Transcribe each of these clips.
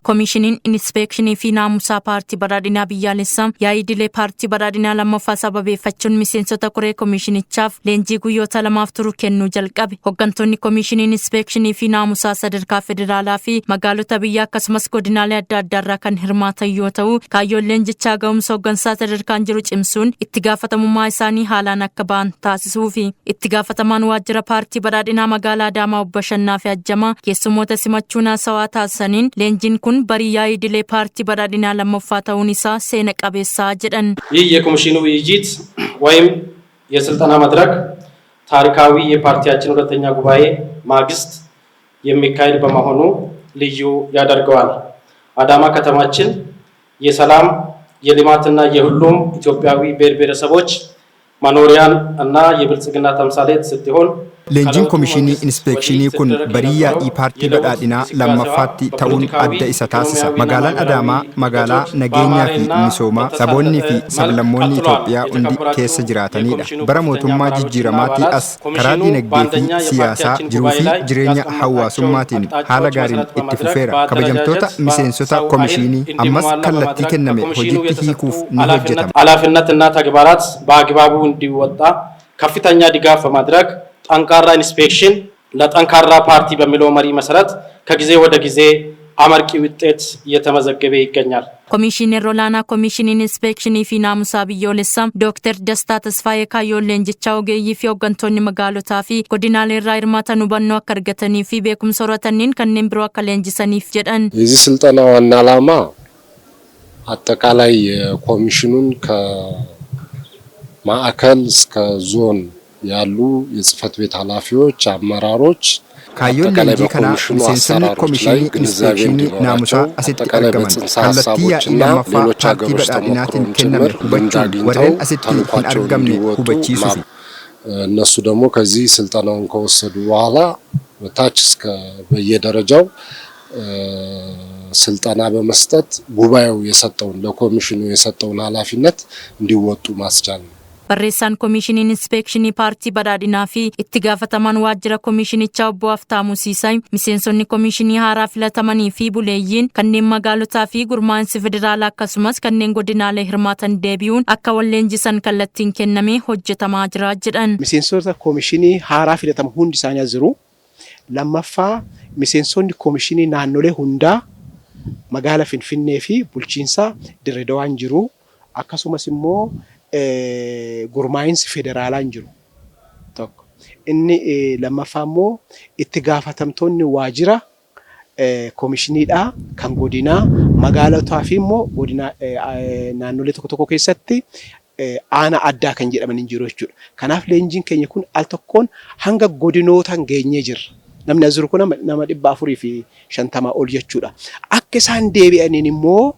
Komishiniin Inspeekshinii fi Naamusaa Paartii Badhaadhinaa Biyyaalessaa yaa'ii idilee Paartii Badhaadhinaa lammaffaa sababeeffachuun miseensota koree komishinichaaf leenjii guyyoota 2 turu kennuu jalqabe. Hooggantoonni Komishiniin Inspeekshinii fi Naamusaa sadarkaa federaalaa fi magaalota biyyaa akkasumas godinaalee adda addaarraa kan hirmaatan yoo ta'u, kaayyoon leenjichaa ga'umsa hooggansaa sadarkaan jiru cimsuun itti gaafatamummaa isaanii haalaan akka ba'an taasisuu fi itti gaafatamaan waajjira Paartii Badhaadhinaa magaalaa Adaamaa Obbo Shannaa fi Ajjamaa keessummoota simachuun haasawaa taasisaniin leenjiin kun barii yaa'ii idilee Paartii Badhaadhinaa lammaffaa ta'uun isaa seena qabeessaa jedhan. ይህ የኮሚሽኑ ውይይት ወይም የስልጠና መድረክ ታሪካዊ የፓርቲያችን ሁለተኛ ጉባኤ ማግስት የሚካሄድ በመሆኑ ልዩ ያደርገዋል። አዳማ ከተማችን የሰላም የልማትና የሁሉም ኢትዮጵያዊ ብሔር ብሔረሰቦች መኖሪያን እና የብልጽግና ተምሳሌት ስትሆን Leenjiin Komishinii Inspeekshinii kun barii yaa'ii Paartii Badhaadhinaa lammaffaatti ta'uun adda isa taasisa. Magaalaan Adaamaa magaalaa nageenyaa fi misoomaa saboonni fi sablammoonni Itoophiyaa hundi keessa jiraatanidha. Bara mootummaa jijjiiramaatti as karaa dinagdee fi siyaasaa jiruu fi jireenya hawaasummaatiin haala gaariin itti fufeera. Kabajamtoota miseensota komishinii ammas kallattii kenname hojiitti hiikuuf ni hojjetama. ኃላፊነትና ተግባራት በአግባቡ እንዲወጣ ከፍተኛ ድጋፍ በማድረግ ጠንካራ ኢንስፔክሽን ለጠንካራ ፓርቲ በሚለው መሪ መሰረት ከጊዜ ወደ ጊዜ አመርቂ ውጤት እየተመዘገበ ይገኛል። ኮሚሽነር ሮላና ኮሚሽኒን ኢንስፔክሽኒ ፊ ናሙሳ ቢዮለሳም ዶክተር ደስታ ተስፋዬ ካዮን ለንጅቻው ገይ ፊ ወገንቶኒ መጋሎታ ፊ ጎዲናሌ ራይርማተኑ በኖ አከርገተኒ ፊ ቤኩም ሶራተኒን ከነም ብሮ አከለንጅሰኒ ጀደን የዚህ ስልጠና ዋና ዓላማ አጠቃላይ ኮሚሽኑን ከማዕከል እስከ ዞን ያሉ የጽህፈት ቤት ኃላፊዎች አመራሮች ካዮን ለንጂ ከና ሚሴንሰኒ ኮሚሽኒ ኢንስፔክሽኒ ናሙሳ አሲት አርገመን ካለቲያ ኢናማፋ ፓርቲ በዳዲናትን ከነመ ሁበቹ ወረን አሲት አርገምኒ ሁበቺሱ እነሱ ደግሞ ከዚህ ስልጠናውን ከወሰዱ በኋላ በታች እስከ በየደረጃው ስልጠና በመስጠት ጉባኤው የሰጠውን ለኮሚሽኑ የሰጠውን ኃላፊነት እንዲወጡ ማስቻል ነው። Barreessaan Komishinii Inspeekshinii Paartii Badhaadhinaa fi itti gaafatamaan waajjira komishinichaa Obbo Aftaamuu Siisay miseensonni komishinii haaraa filatamanii fi buleeyyiin kanneen magaalotaa fi gurmaa'insi federaalaa akkasumas kanneen godinaalee hirmaatan deebi'uun akka walleenjisan kallattiin kennamee hojjetamaa jira jedhan. Miseensota komishinii haaraa filatamu hundi isaanii jiru. Lammaffaa miseensonni komishinii naannolee hundaa magaalaa Finfinnee fi bulchiinsa Dirree Dawaan jiru. Akkasumas immoo gurmaa'insi federaalaan jiru tokko inni lammaffaa immoo itti gaafatamtoonni waajjira komishiniidha kan godinaa magaalotaa fi immoo godina naannolee tokko tokko keessatti aana addaa kan jedhaman jiru jechuudha. Kanaaf leenjiin keenya kun al tokkoon hanga godinootaan geenyee jirra. Namni azuru kun nama 450 ol jechuudha. Akka isaan deebi'aniin immoo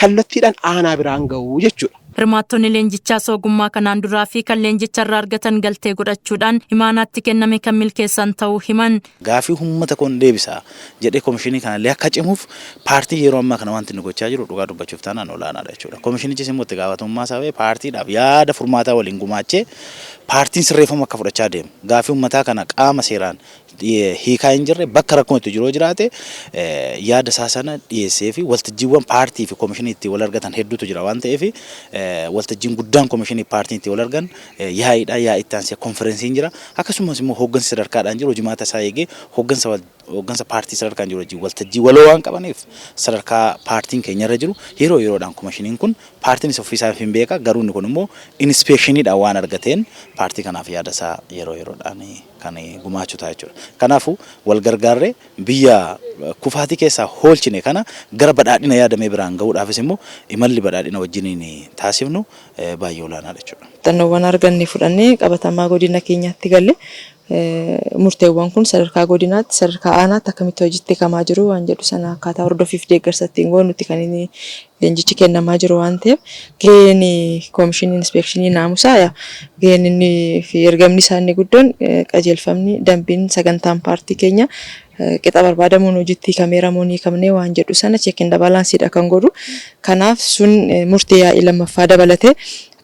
kallattiidhaan aanaa biraan ga'uu jechuudha. Hirmaattonni leenjichaa soogummaa kanaan duraa fi kan leenjicharraa argatan galtee godhachuudhaan himaanaatti kenname kan milkeessan ta'uu himan. Gaafii uummata kun deebisa jedhee komishinii kanallee akka cimuuf paartii yeroo ammaa kana wanti nu gochaa jiru dhugaa dubbachuuf taanaan olaanaadha jechuudha. Komishinichis immoo itti gaafatamummaa isaa paartiidhaaf yaada furmaataa waliin gumaachee paartiin sirreeffama akka fudhachaa deemu. Gaafii uummataa kana qaama seeraan hiikaa hin jirre bakka rakkoon itti jiru jiraate yaada isaa sana dhiyeessee fi waltajjiiwwan paartii fi komishinii itti wal argatan hedduutu jira waan ta'eef waltajjiin guddaan komishinii paartii itti wal argan yaa'iidha yaa'itti aansee konferensiin jira akkasumas immoo hooggansi sadarkaadhaan jiru hojimaata isaa eegee hooggansa paartii sadarkaan jiru wajjin waltajjii waloo waan qabaniif sadarkaa paartiin keenyarra jiru yeroo yeroodhaan komishiniin kun paartiin isa ofiisaaf hin beeka garuu inni kun immoo inspeekshiniidhaan waan argateen paartii kanaaf yaada isaa yeroo yeroodhaan kan gumaachuu ta'a jechuudha. Kanaafuu wal gargaarree biyya kufaatii keessaa hoolchine kana gara badhaadhina yaadamee biraan ga'uudhaafis immoo imalli badhaadhina wajjiniin taasifnu baay'ee olaanaadha jechuudha. Xannoowwan arganne fudhannee qabatamaa godina keenyaatti galle murteewwan kun sadarkaa godinaatti sadarkaa aanaatti akkamitti hojiitti kamaa jiru waan jedhu sana akkaataa hordofiif deeggarsattiin goonutti kan inni leenjichi kennamaa jiru waan ta'eef gaheen komishinii inspeekshinii naamusaa gaheen inni fi ergamni isaanii guddoon qajeelfamni dambiin sagantaan paartii keenya qixa barbaadamuun hojiitti kameeramoon hiikamnee waan jedhu sana check-and balanceedha kan godhu. Kanaaf sun murtee yaa'ii lammaffaa dabalatee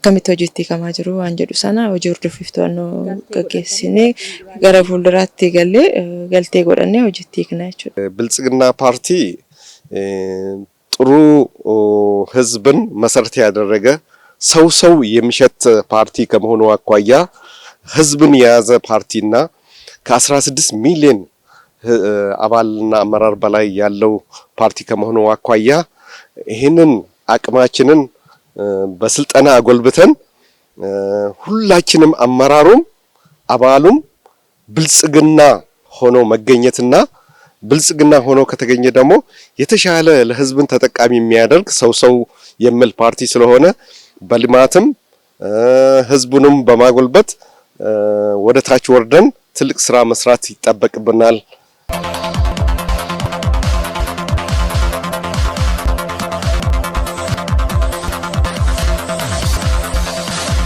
akkamitti hojiitti kamaa jiru waan jedhu sana hojii hordofiif to'annoo gaggeessinee gara fuulduraatti galtee godhannee hojiitti hiikna jechuudha. ብልጽግና ፓርቲ ጥሩ ህዝብን መሰረት ያደረገ ሰው የሚሸት ፓርቲ ከመሆኑ አኳያ ህዝብን የያዘ ፓርቲና ከ16 ሚሊዮን አባልና አመራር በላይ ያለው ፓርቲ ከመሆኑ አኳያ ይህንን አቅማችንን በስልጠና አጎልብተን ሁላችንም አመራሩም አባሉም ብልጽግና ሆኖ መገኘትና ብልጽግና ሆኖ ከተገኘ ደግሞ የተሻለ ለህዝብን ተጠቃሚ የሚያደርግ ሰው የሚል ፓርቲ ስለሆነ በልማትም ህዝቡንም በማጎልበት ወደ ታች ወርደን ትልቅ ስራ መስራት ይጠበቅብናል